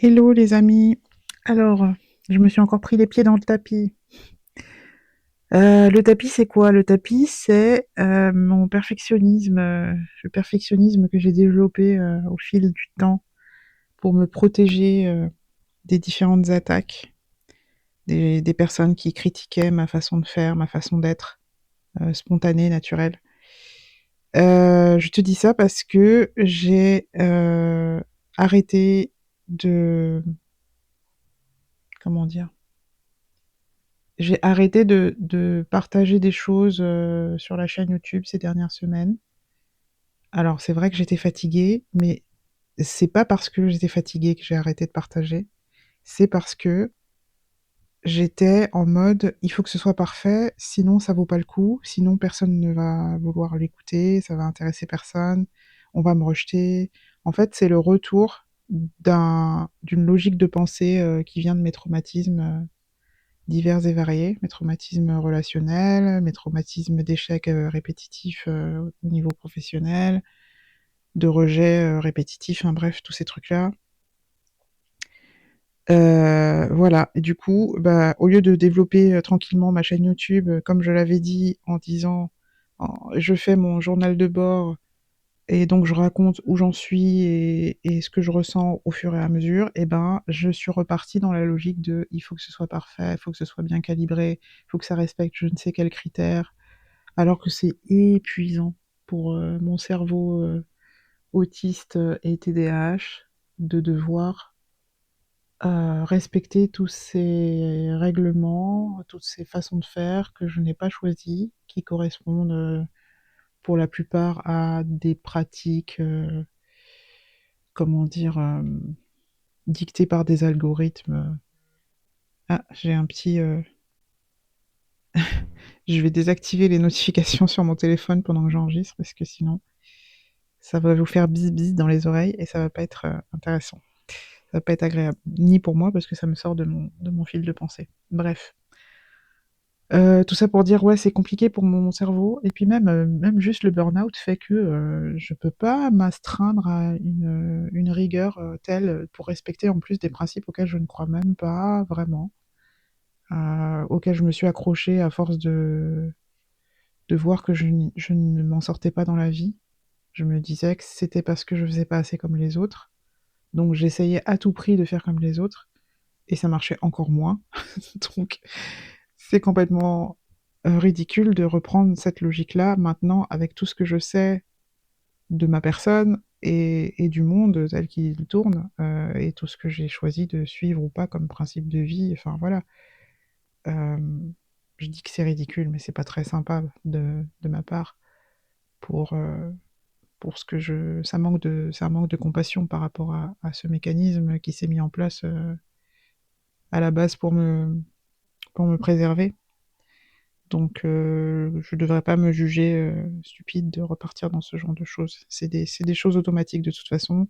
Hello les amis. Alors, je me suis encore pris les pieds dans le tapis. Le tapis, c'est quoi? Le tapis, c'est mon perfectionnisme, le perfectionnisme que j'ai développé au fil du temps pour me protéger des différentes attaques, des personnes qui critiquaient ma façon de faire, ma façon d'être, spontanée, naturelle. Je te dis ça parce que j'ai arrêté de... Comment dire? J'ai arrêté de partager des choses sur la chaîne YouTube ces dernières semaines. Alors, c'est vrai que j'étais fatiguée, mais c'est pas parce que j'étais fatiguée que j'ai arrêté de partager. C'est parce que j'étais en mode il faut que ce soit parfait, sinon ça vaut pas le coup, sinon personne ne va vouloir l'écouter, ça va intéresser personne, on va me rejeter. En fait, c'est le retour d'une logique de pensée qui vient de mes traumatismes divers et variés, mes traumatismes relationnels, mes traumatismes d'échecs répétitifs au niveau professionnel, de rejets répétitifs, enfin bref, tous ces trucs-là. Voilà, et du coup, bah, au lieu de développer tranquillement ma chaîne YouTube, comme je l'avais dit, en disant je fais mon journal de bord et donc je raconte où j'en suis et ce que je ressens au fur et à mesure, et ben je suis repartie dans la logique de il faut que ce soit parfait, il faut que ce soit bien calibré, il faut que ça respecte je ne sais quels critères, alors que c'est épuisant pour mon cerveau autiste et TDAH de devoir respecter tous ces règlements, toutes ces façons de faire que je n'ai pas choisies, qui correspondent pour la plupart à des pratiques, comment dire, dictées par des algorithmes. Ah, j'ai un petit... Je vais désactiver les notifications sur mon téléphone pendant que j'enregistre, parce que sinon, ça va vous faire bis bis dans les oreilles et ça va pas être intéressant. Ça va pas être agréable. Ni pour moi, parce que ça me sort de mon fil de pensée. Bref. Tout ça pour dire, ouais, c'est compliqué pour mon cerveau et puis même juste le burn-out fait que, je peux pas m'astreindre à une rigueur, telle, pour respecter en plus des principes auxquels je ne crois même pas vraiment, auxquels je me suis accrochée à force de voir que je ne m'en sortais pas dans la vie. Je me disais que c'était parce que je faisais pas assez comme les autres, donc j'essayais à tout prix de faire comme les autres et ça marchait encore moins. Donc c'est complètement ridicule de reprendre cette logique-là maintenant avec tout ce que je sais de ma personne et du monde tel qu'il tourne, et tout ce que j'ai choisi de suivre ou pas comme principe de vie. Enfin voilà. Euh, je dis que c'est ridicule, mais c'est pas très sympa de ma part pour, pour ce que je. C'est un manque de compassion par rapport à ce mécanisme qui s'est mis en place à la base pour me préserver. Donc, je devrais pas me juger stupide de repartir dans ce genre de choses. C'est des choses automatiques de toute façon.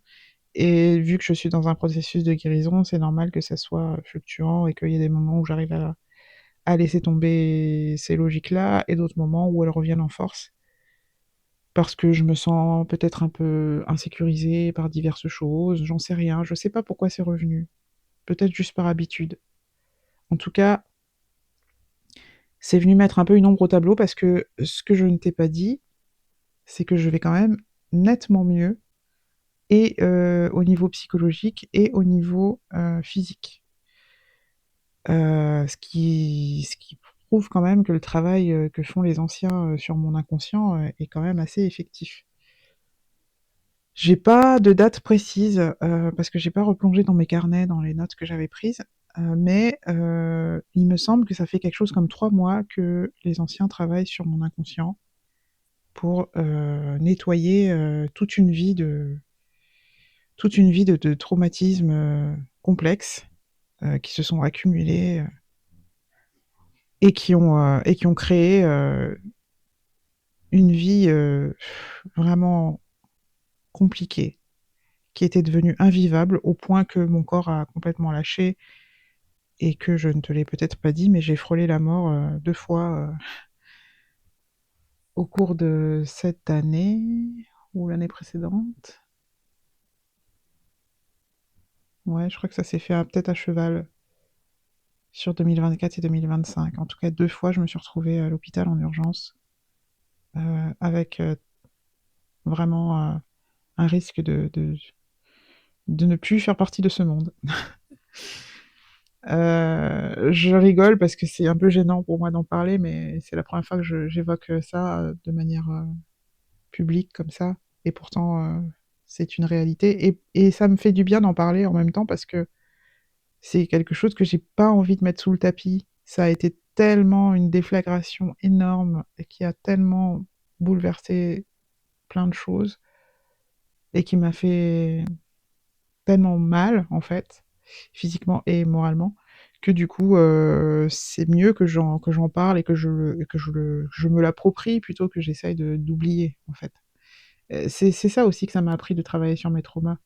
Et vu que je suis dans un processus de guérison, c'est normal que ça soit fluctuant et qu'il y ait des moments où j'arrive à laisser tomber ces logiques-là et d'autres moments où elles reviennent en force. Parce que je me sens peut-être un peu insécurisée par diverses choses, j'en sais rien, je sais pas pourquoi c'est revenu. Peut-être juste par habitude. En tout cas, c'est venu mettre un peu une ombre au tableau parce que ce que je ne t'ai pas dit, c'est que je vais quand même nettement mieux et au niveau psychologique et au niveau physique. Ce qui prouve quand même que le travail que font les anciens sur mon inconscient est quand même assez effectif. J'ai pas de date précise parce que j'ai pas replongé dans mes carnets, dans les notes que j'avais prises, mais il me semble que ça fait quelque chose comme 3 mois que les anciens travaillent sur mon inconscient pour nettoyer toute une vie de traumatismes complexes qui se sont accumulés et qui ont créé une vie vraiment compliquée, qui était devenue invivable au point que mon corps a complètement lâché et que je ne te l'ai peut-être pas dit, mais j'ai frôlé la mort 2 fois au cours de cette année ou l'année précédente. Ouais, je crois que ça s'est fait peut-être à cheval sur 2024 et 2025. En tout cas, 2 fois, je me suis retrouvée à l'hôpital en urgence, avec vraiment un risque de ne plus faire partie de ce monde. Je rigole parce que c'est un peu gênant pour moi d'en parler, mais c'est la première fois que j'évoque ça de manière publique comme ça. Et pourtant, c'est une réalité. Et ça me fait du bien d'en parler en même temps parce que c'est quelque chose que j'ai pas envie de mettre sous le tapis. Ça a été tellement une déflagration énorme et qui a tellement bouleversé plein de choses et qui m'a fait tellement mal, en fait, physiquement et moralement, que du coup, c'est mieux que j'en parle et que je me l'approprie plutôt que j'essaye d'oublier, en fait. C'est ça aussi que ça m'a appris de travailler sur mes traumas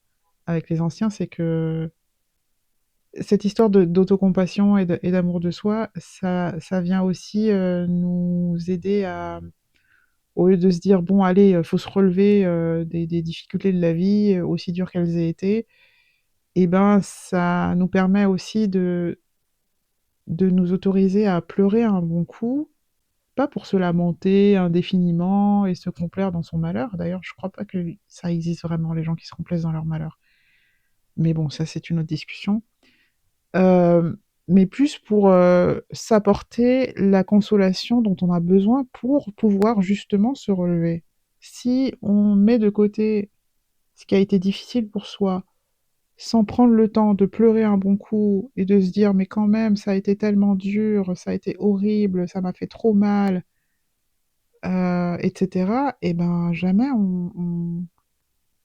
avec les anciens, c'est que cette histoire d'autocompassion et d'amour de soi, ça vient aussi, nous aider à au lieu de se dire: «Bon allez, faut se relever, des difficultés de la vie, aussi dures qu'elles aient été», et ben, ça nous permet aussi de nous autoriser à pleurer un bon coup, pas pour se lamenter indéfiniment et se complaire dans son malheur. D'ailleurs, je crois pas que ça existe vraiment, les gens qui se complaisent dans leur malheur. Mais bon, ça, c'est une autre discussion. Hem, mais plus pour, s'apporter la consolation dont on a besoin pour pouvoir justement se relever. Si on met de côté ce qui a été difficile pour soi, sans prendre le temps de pleurer un bon coup et de se dire: «Mais quand même, ça a été tellement dur, ça a été horrible, ça m'a fait trop mal», et cetera, et ben, jamais on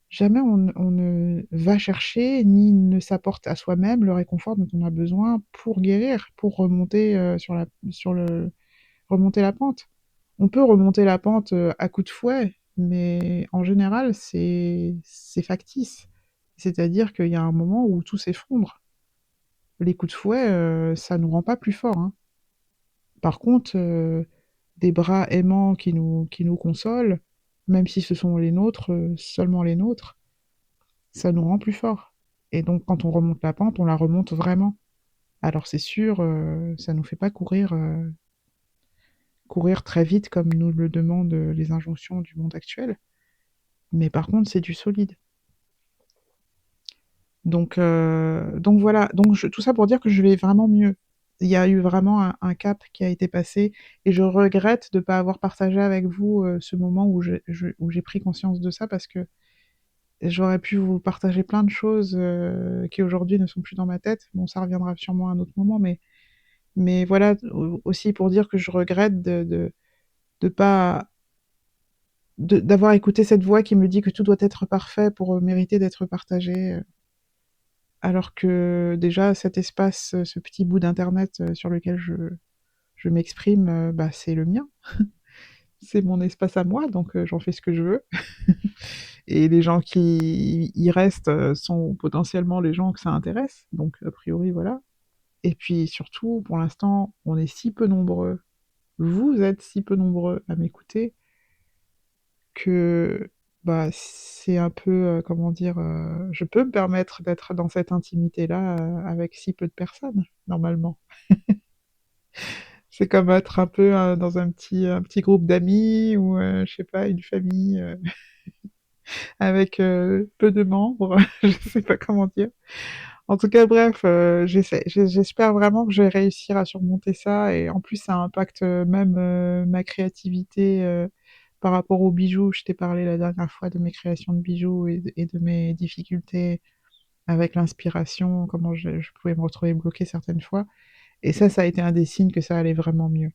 ne va chercher, ni ne s'apporte à soi-même le réconfort dont on a besoin pour guérir, pour remonter, remonter la pente. On peut remonter la pente, à coups de fouet, mais en général, c'est factice. C'est-à-dire qu'il y a un moment où tout s'effondre. Les coups de fouet, ça nous rend pas plus forts, hein. Par contre, des bras aimants qui nous consolent, même si ce sont les nôtres, seulement les nôtres, ça nous rend plus forts. Et donc quand on remonte la pente, on la remonte vraiment. Alors c'est sûr, ça nous fait pas courir très vite comme nous le demandent, les injonctions du monde actuel, mais par contre c'est du solide. Donc voilà, donc tout ça pour dire que je vais vraiment mieux. Il y a eu vraiment un cap qui a été passé et je regrette de ne pas avoir partagé avec vous, ce moment où j'ai pris conscience de ça, parce que j'aurais pu vous partager plein de choses, qui aujourd'hui ne sont plus dans ma tête. Bon, ça reviendra sûrement à un autre moment, mais voilà, aussi pour dire que je regrette de pas d'avoir écouté cette voix qui me dit que tout doit être parfait pour, mériter d'être partagé, alors que déjà cet espace, ce petit bout d'internet, sur lequel je m'exprime, bah, c'est le mien. C'est mon espace à moi, donc j'en fais ce que je veux. Et les gens qui y restent, sont potentiellement les gens que ça intéresse, donc a priori, voilà. Et puis surtout, pour l'instant, on est si peu nombreux, vous êtes si peu nombreux à m'écouter que, bah, c'est un peu, comment dire? Je peux me permettre d'être dans cette intimité-là, avec si peu de personnes, normalement. C'est comme être un peu, dans un petit groupe d'amis ou, je sais pas, une famille, avec, peu de membres, je sais pas comment dire. En tout cas, bref, j'espère vraiment que je vais réussir à surmonter ça, et en plus ça impacte, même, ma créativité, par rapport aux bijoux. Je t'ai parlé la dernière fois de mes créations de bijoux et de mes difficultés avec l'inspiration, comment je pouvais me retrouver bloquée certaines fois, et ça a été un des signes que ça allait vraiment mieux.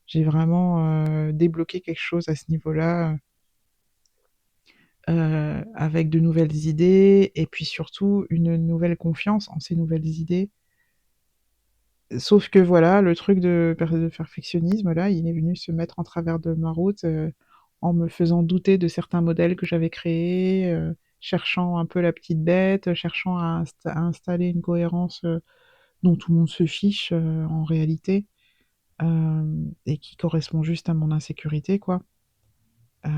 J'ai vraiment, débloqué quelque chose à ce niveau-là, avec de nouvelles idées et puis surtout une nouvelle confiance en ces nouvelles idées. Sauf que voilà, le truc de perfectionnisme là, il est venu se mettre en travers de ma route, en me faisant douter de certains modèles que j'avais créés, cherchant un peu la petite bête, cherchant à installer une cohérence, dont tout le monde se fiche, en réalité, et qui correspond juste à mon insécurité, quoi. Heu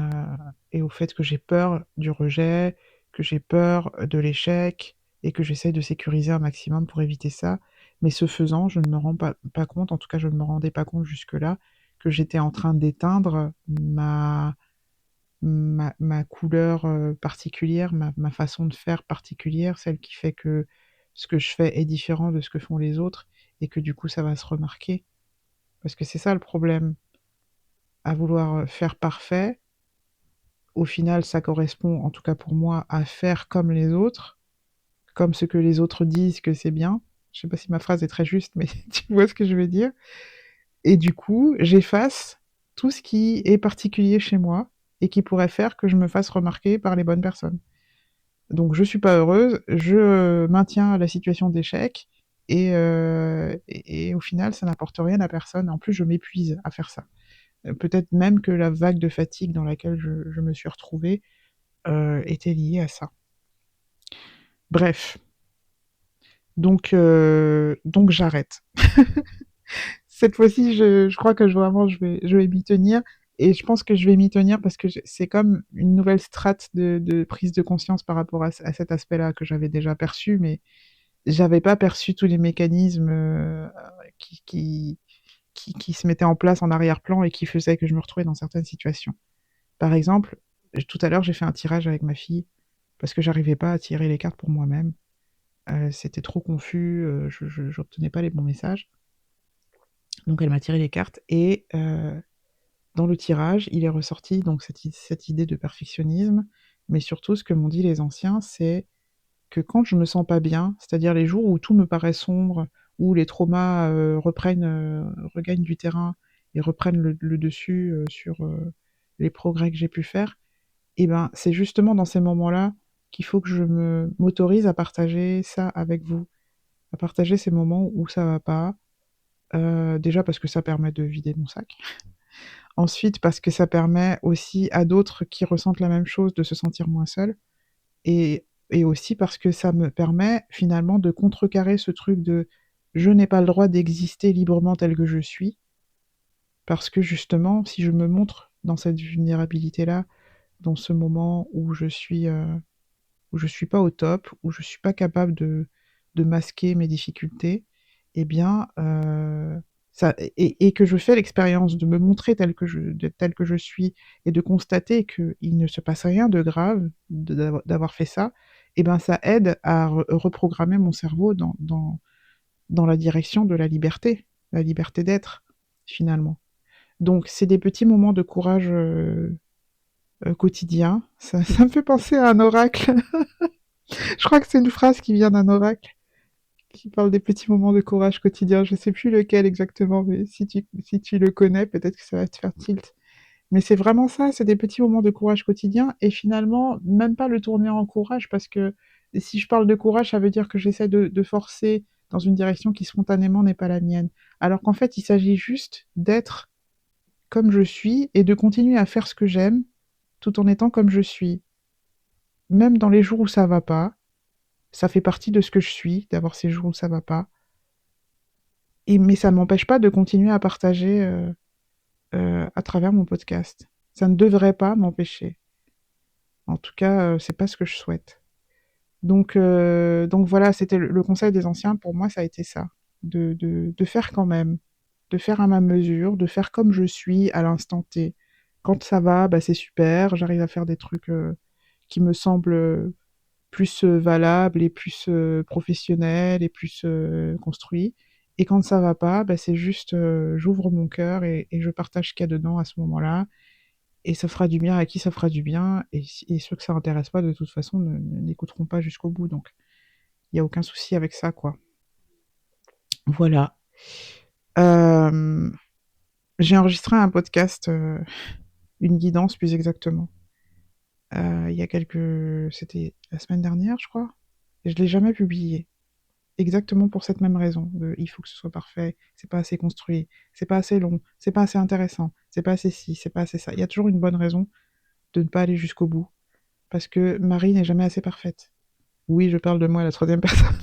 et au fait que j'ai peur du rejet, que j'ai peur de l'échec, et que j'essaye de sécuriser un maximum pour éviter ça. Mais ce faisant, je ne me rends pas compte, en tout cas je ne me rendais pas compte jusque-là, que j'étais en train d'éteindre ma couleur particulière, ma façon de faire particulière, celle qui fait que ce que je fais est différent de ce que font les autres, et que du coup ça va se remarquer. Parce que c'est ça le problème, à vouloir faire parfait, au final ça correspond, en tout cas pour moi, à faire comme les autres, comme ce que les autres disent que c'est bien. Je sais pas si ma phrase est très juste, mais tu vois ce que je veux dire. Et du coup, j'efface tout ce qui est particulier chez moi et qui pourrait faire que je me fasse remarquer par les bonnes personnes. Donc je suis pas heureuse, je maintiens la situation d'échec et au final ça n'apporte rien à personne. En plus je m'épuise à faire ça. Peut-être même que la vague de fatigue dans laquelle je me suis retrouvée était liée à ça. Bref, donc j'arrête. Cette fois-ci, je crois que vraiment je vais m'y tenir. Et je pense que je vais m'y tenir parce que c'est comme une nouvelle strate de prise de conscience par rapport à cet aspect-là que j'avais déjà perçu, mais j'avais pas perçu tous les mécanismes qui, qui, qui se mettaient en place en arrière-plan et qui faisaient que je me retrouvais dans certaines situations. Par exemple, tout à l'heure, j'ai fait un tirage avec ma fille parce que j'arrivais pas à tirer les cartes pour moi-même. C'était trop confus, je n'obtenais pas les bons messages. Donc elle m'a tiré les cartes et dans le tirage, il est ressorti donc cette idée de perfectionnisme, mais surtout ce que m'ont dit les anciens, c'est que quand je me sens pas bien, c'est-à-dire les jours où tout me paraît sombre, où les traumas regagnent du terrain et reprennent le dessus sur les progrès que j'ai pu faire, et ben c'est justement dans ces moments-là qu'il faut que je m'autorise à partager ça avec vous, à partager ces moments où ça va pas. Déjà parce que ça permet de vider mon sac. Ensuite parce que ça permet aussi à d'autres qui ressentent la même chose de se sentir moins seuls. Et aussi parce que ça me permet finalement de contrecarrer ce truc de je n'ai pas le droit d'exister librement tel que je suis, parce que justement, si je me montre dans cette vulnérabilité-là, dans ce moment où je suis pas au top, où je suis pas capable de masquer mes difficultés, eh bien, et que je fais l'expérience de me montrer tel que je suis et de constater qu'il ne se passe rien de grave d'avoir fait ça, eh ben, ça aide à reprogrammer mon cerveau dans la direction de la liberté d'être, finalement. Donc, c'est des petits moments de courage quotidien. Ça me fait penser à un oracle. Je crois que c'est une phrase qui vient d'un oracle qui parle des petits moments de courage quotidien. Je sais plus lequel exactement, mais si tu le connais, peut-être que ça va te faire tilt. Mais c'est vraiment ça, c'est des petits moments de courage quotidien et finalement, même pas le tourner en courage parce que si je parle de courage, ça veut dire que j'essaie de forcer dans une direction qui spontanément n'est pas la mienne. Alors qu'en fait, il s'agit juste d'être comme je suis et de continuer à faire ce que j'aime tout en étant comme je suis. Même dans les jours où ça va pas, ça fait partie de ce que je suis, d'avoir ces jours où ça va pas. Mais ça m'empêche pas de continuer à partager à travers mon podcast. Ça ne devrait pas m'empêcher. En tout cas, c'est pas ce que je souhaite. Donc voilà, c'était le conseil des anciens. Pour moi, ça a été ça. De faire quand même. De faire à ma mesure, de faire comme je suis à l'instant T. Quand ça va, bah, c'est super. J'arrive à faire des trucs qui me semblent plus valables et plus professionnels et plus construits. Et quand ça va pas, bah, c'est juste j'ouvre mon cœur et je partage ce qu'il y a dedans à ce moment-là. Et ça fera du bien à qui ça fera du bien. Et ceux que ça intéresse pas, de toute façon, n'écouteront pas jusqu'au bout. Donc, il n'y a aucun souci avec ça, quoi. Voilà. Euh, j'ai enregistré un podcast, une guidance plus exactement. Il y a C'était la semaine dernière, je crois. Et je l'ai jamais publié. Exactement pour cette même raison. Il faut que ce soit parfait, c'est pas assez construit, c'est pas assez long, c'est pas assez intéressant, c'est pas assez ci, c'est pas assez ça. Il y a toujours une bonne raison de ne pas aller jusqu'au bout. Parce que Marie n'est jamais assez parfaite. Oui, je parle de moi à la troisième personne.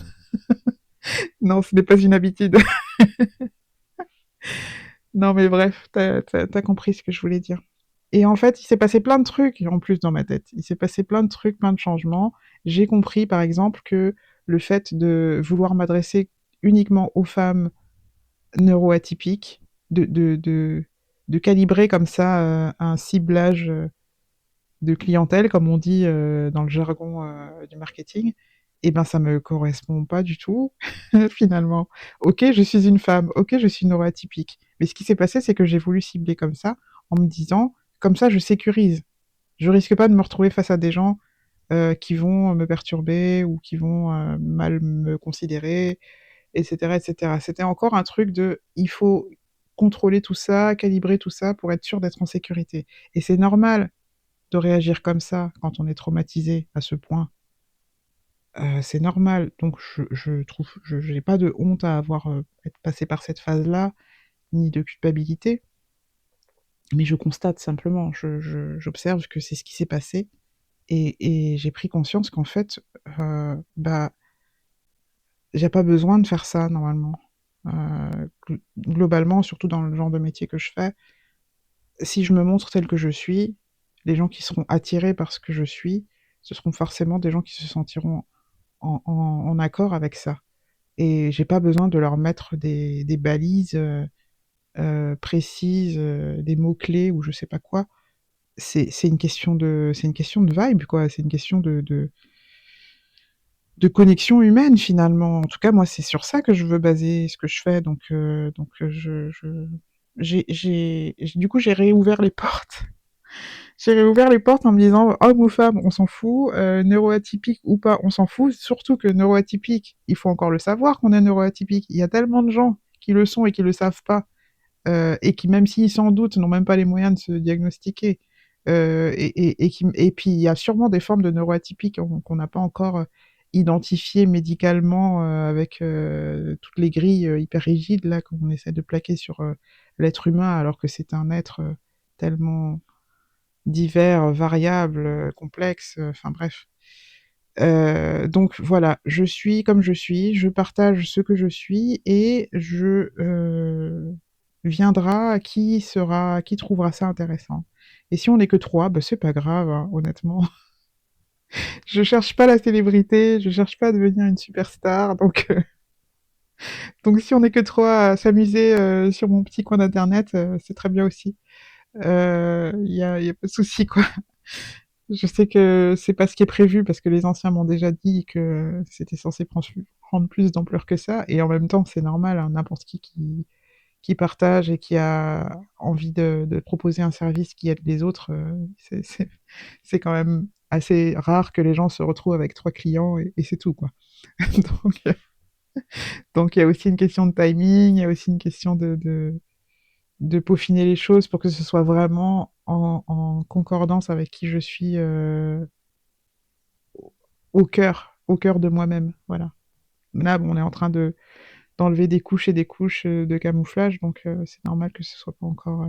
Non, ce n'est pas une habitude. Non, mais bref, t'as compris ce que je voulais dire. Et en fait, il s'est passé plein de trucs en plus dans ma tête. Il s'est passé plein de trucs, plein de changements. J'ai compris, par exemple, que le fait de vouloir m'adresser uniquement aux femmes neuroatypiques, de calibrer comme ça un ciblage de clientèle, comme on dit dans le jargon du marketing, et ben ça me correspond pas du tout, finalement. Ok, je suis une femme, ok, je suis neuroatypique. Mais ce qui s'est passé, c'est que j'ai voulu cibler comme ça, en me disant, comme ça, je sécurise. Je risque pas de me retrouver face à des gens qui vont me perturber ou qui vont mal me considérer, etc., etc. C'était encore un truc de, il faut contrôler tout ça, calibrer tout ça pour être sûr d'être en sécurité. Et c'est normal de réagir comme ça quand on est traumatisé à ce point. C'est normal. Donc je trouve, je n'ai pas de honte à avoir être passé par cette phase-là, ni de culpabilité. Mais je constate simplement, j'observe que c'est ce qui s'est passé et j'ai pris conscience qu'en fait, bah, j'ai pas besoin de faire ça normalement. Globalement, surtout dans le genre de métier que je fais, si je me montre telle que je suis, les gens qui seront attirés par ce que je suis, ce seront forcément des gens qui se sentiront en accord avec ça. Et j'ai pas besoin de leur mettre des balises précises, des mots-clés ou je sais pas quoi. C'est une question de vibe, quoi. C'est une question de connexion humaine, finalement. En tout cas, moi, c'est sur ça que je veux baser ce que je fais. Du coup, j'ai réouvert les portes. J'ai réouvert les portes en me disant, homme ou femme, on s'en fout, neuroatypique ou pas, on s'en fout. Surtout que neuroatypique, il faut encore le savoir qu'on est neuroatypique. Il y a tellement de gens qui le sont et qui le savent pas, et qui, même s'ils s'en doutent, n'ont même pas les moyens de se diagnostiquer. Et puis, il y a sûrement des formes de neuroatypiques qu'on n'a pas encore identifiées médicalement avec toutes les grilles hyper rigides là qu'on essaie de plaquer sur l'être humain, alors que c'est un être tellement divers, variables, complexes, enfin bref. Donc voilà, je suis comme je suis, je partage ce que je suis et viendra qui trouvera ça intéressant. Et si on n'est que trois, bah c'est pas grave, hein, honnêtement. Je cherche pas la célébrité, je cherche pas à devenir une superstar, donc si on n'est que trois à s'amuser sur mon petit coin d'internet, c'est très bien aussi. Y a pas de souci, quoi. Je sais que c'est pas ce qui est prévu parce que les anciens m'ont déjà dit que c'était censé prendre plus d'ampleur que ça, et en même temps, c'est normal, hein, n'importe qui partage et qui a envie de proposer un service qui aide les autres, c'est quand même assez rare que les gens se retrouvent avec trois clients et c'est tout, quoi. Donc, donc il y a aussi une question de timing, il y a aussi une question de peaufiner les choses pour que ce soit vraiment en concordance avec qui je suis au cœur de moi-même. Voilà. Là, bon, on est en train d'enlever des couches et des couches de camouflage, donc c'est normal que ce soit pas encore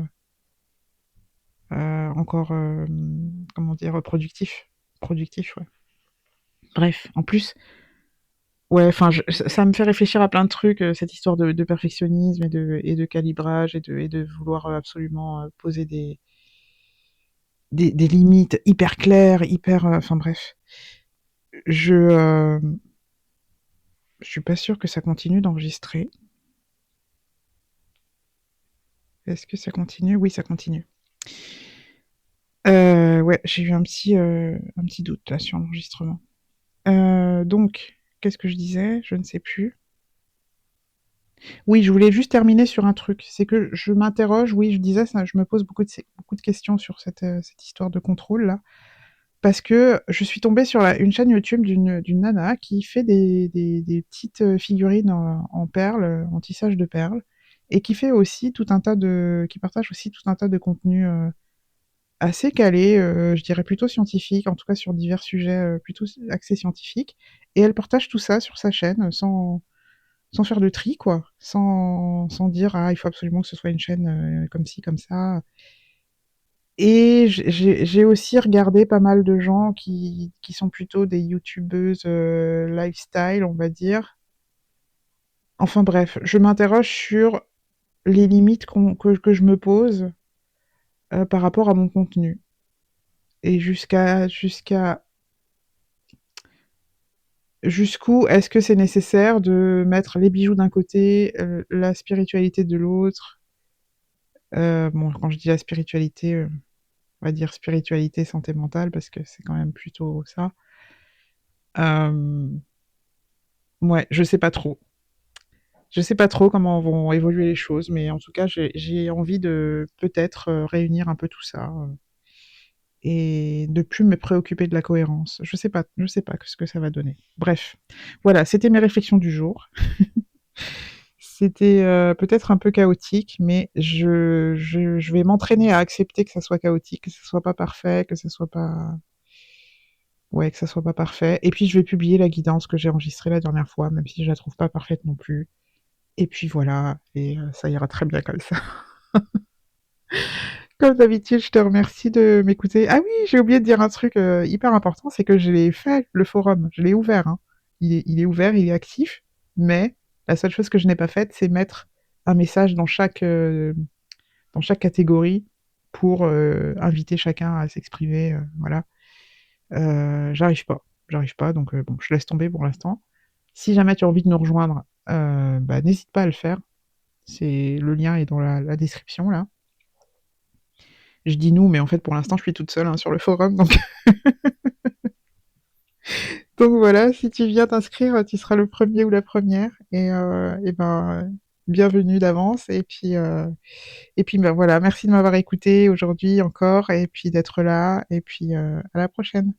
comment dire, productif. Productif, ouais. Bref, en plus, ouais, enfin, ça me fait réfléchir à plein de trucs, cette histoire de perfectionnisme et de calibrage et de vouloir absolument poser des limites hyper claires, hyper. Enfin bref. Je suis pas sûre que ça continue d'enregistrer. Est-ce que ça continue? Oui, ça continue. Ouais, j'ai eu un petit doute là sur l'enregistrement. Donc, qu'est-ce que je disais? Je ne sais plus. Oui, je voulais juste terminer sur un truc. C'est que je m'interroge, oui, je disais ça, je me pose beaucoup de questions sur cette histoire de contrôle là. Parce que je suis tombée sur une chaîne YouTube d'une nana qui fait des petites figurines en perles, en tissage de perles, et qui fait aussi qui partage aussi tout un tas de contenus assez calés, je dirais plutôt scientifiques, en tout cas sur divers sujets plutôt axés scientifiques. Et elle partage tout ça sur sa chaîne sans faire de tri, quoi. Sans dire, ah, il faut absolument que ce soit une chaîne comme ci, comme ça. Et j'ai aussi regardé pas mal de gens qui sont plutôt des youtubeuses lifestyle, on va dire. Enfin bref, je m'interroge sur les limites que je me pose par rapport à mon contenu. Et jusqu'à Jusqu'où est-ce que c'est nécessaire de mettre les bijoux d'un côté, la spiritualité de l'autre? Bon, quand je dis la spiritualité, on va dire spiritualité, santé mentale, parce que c'est quand même plutôt ça. Euh, ouais, je sais pas trop. Je sais pas trop comment vont évoluer les choses, mais en tout cas, j'ai envie de peut-être réunir un peu tout ça et de plus me préoccuper de la cohérence. Je sais pas ce que ça va donner. Bref, voilà, c'était mes réflexions du jour. C'était peut-être un peu chaotique, mais je vais m'entraîner à accepter que ça soit chaotique, que ça soit pas parfait, que ça soit pas... Ouais, que ça soit pas parfait. Et puis je vais publier la guidance que j'ai enregistrée la dernière fois, même si je la trouve pas parfaite non plus. Et puis voilà, et ça ira très bien comme ça. Comme d'habitude, je te remercie de m'écouter. Ah oui, j'ai oublié de dire un truc hyper important, c'est que je l'ai fait, le forum. Je l'ai ouvert, hein. Il est ouvert, il est actif, mais la seule chose que je n'ai pas faite, c'est mettre un message dans chaque catégorie pour inviter chacun à s'exprimer. Voilà. J'arrive pas, donc bon, je laisse tomber pour l'instant. Si jamais tu as envie de nous rejoindre, bah, n'hésite pas à le faire. Le lien est dans la description là. Je dis nous, mais en fait pour l'instant je suis toute seule hein, sur le forum, donc donc voilà. Si tu viens t'inscrire, tu seras le premier ou la première, et ben bienvenue d'avance. Et puis ben voilà, merci de m'avoir écouté aujourd'hui encore, et puis d'être là, et puis à la prochaine.